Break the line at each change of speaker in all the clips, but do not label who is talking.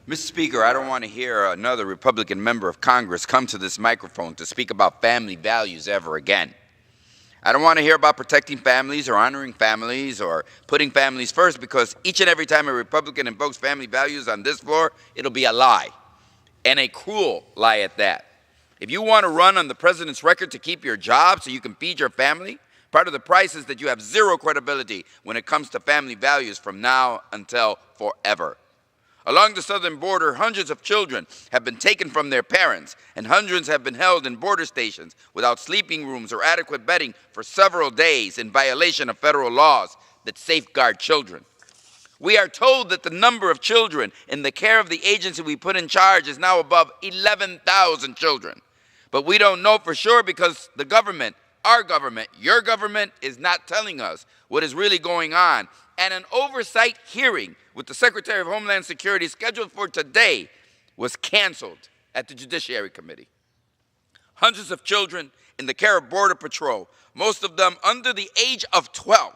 Mr. Speaker, I don't want to hear another Republican member of Congress come to this microphone to speak about family values ever again. I don't want to hear about protecting families or honoring families or putting families first, because each and every time a Republican invokes family values on this floor, it'll be a lie, and a cruel lie at that. If you want to run on the president's record to keep your job so you can feed your family, part of the price is that you have zero credibility when it comes to family values from now until forever. Along the southern border, hundreds of children have been taken from their parents, and hundreds have been held in border stations without sleeping rooms or adequate bedding for several days in violation of federal laws that safeguard children. We are told that the number of children in the care of the agency we put in charge is now above 11,000 children. But we don't know for sure because the government, our government, your government, is not telling us what is really going on. And an oversight hearing with the Secretary of Homeland Security scheduled for today was canceled at the Judiciary Committee. Hundreds of children in the care of Border Patrol, most of them under the age of 12,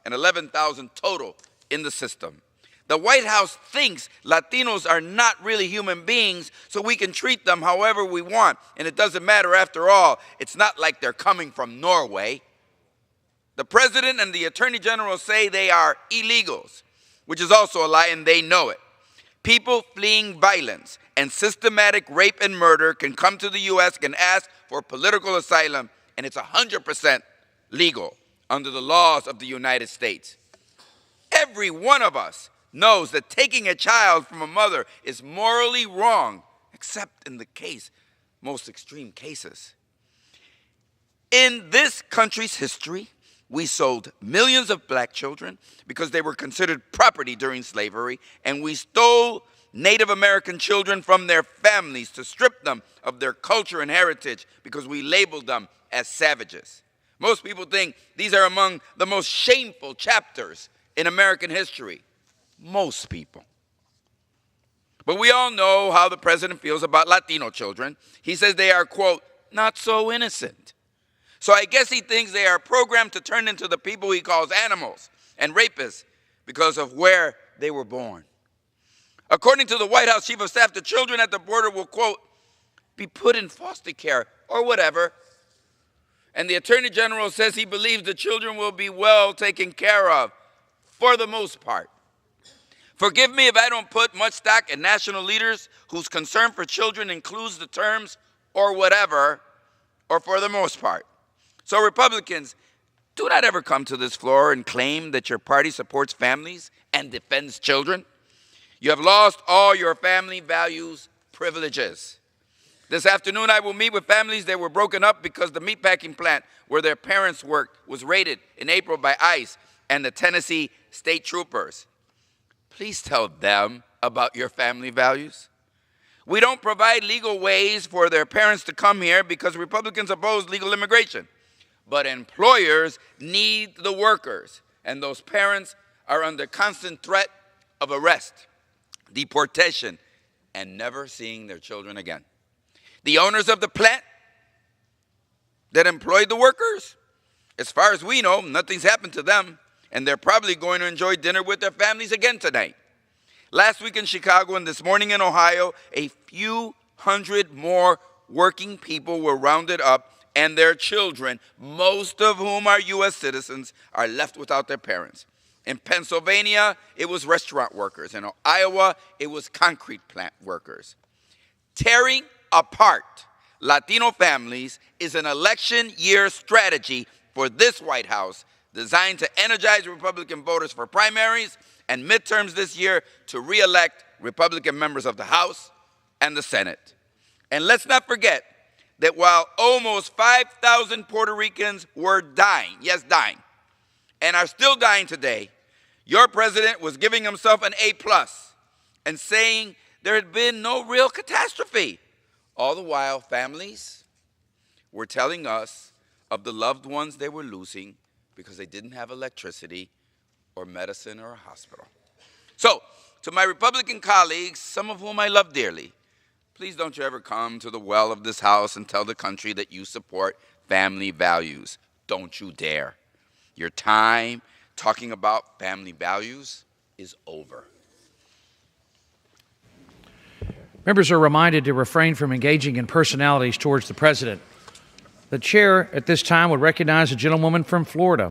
and 11,000 total in the system. The White House thinks Latinos are not really human beings, so we can treat them however we want. And it doesn't matter after all. It's not like they're coming from Norway. The President and the Attorney General say they are illegals, which is also a lie, and they know it. People fleeing violence and systematic rape and murder can come to the U.S., can ask for political asylum, and it's 100% legal under the laws of the United States. Every one of us knows that taking a child from a mother is morally wrong, except in the most extreme cases. In this country's history, we sold millions of black children because they were considered property during slavery, and we stole Native American children from their families to strip them of their culture and heritage because we labeled them as savages. Most people think these are among the most shameful chapters in American history. Most people. But we all know how the president feels about Latino children. He says they are, quote, not so innocent. So I guess he thinks they are programmed to turn into the people he calls animals and rapists because of where they were born. According to the White House Chief of Staff, the children at the border will, quote, be put in foster care or whatever. And the Attorney General says he believes the children will be well taken care of for the most part. Forgive me if I don't put much stock in national leaders whose concern for children includes the terms or whatever, or for the most part. So Republicans, do not ever come to this floor and claim that your party supports families and defends children. You have lost all your family values privileges. This afternoon, I will meet with families that were broken up because the meatpacking plant where their parents worked was raided in April by ICE and the Tennessee State Troopers. Please tell them about your family values. We don't provide legal ways for their parents to come here because Republicans oppose legal immigration. But employers need the workers, and those parents are under constant threat of arrest, deportation, and never seeing their children again. The owners of the plant that employed the workers, as far as we know, nothing's happened to them, and they're probably going to enjoy dinner with their families again tonight. Last week in Chicago and this morning in Ohio, a few hundred more working people were rounded up, and their children, most of whom are U.S. citizens, are left without their parents. In Pennsylvania, it was restaurant workers. In Iowa, it was concrete plant workers. Tearing apart Latino families is an election year strategy for this White House designed to energize Republican voters for primaries and midterms this year to re-elect Republican members of the House and the Senate. And let's not forget that while almost 5,000 Puerto Ricans were dying, yes, dying, and are still dying today, your president was giving himself an A+ and saying there had been no real catastrophe. All the while, families were telling us of the loved ones they were losing because they didn't have electricity or medicine or a hospital. So, to my Republican colleagues, some of whom I love dearly, please don't you ever come to the well of this House and tell the country that you support family values. Don't you dare. Your time talking about family values is over.
Members are reminded to refrain from engaging in personalities towards the president. The chair at this time would recognize a gentlewoman from Florida.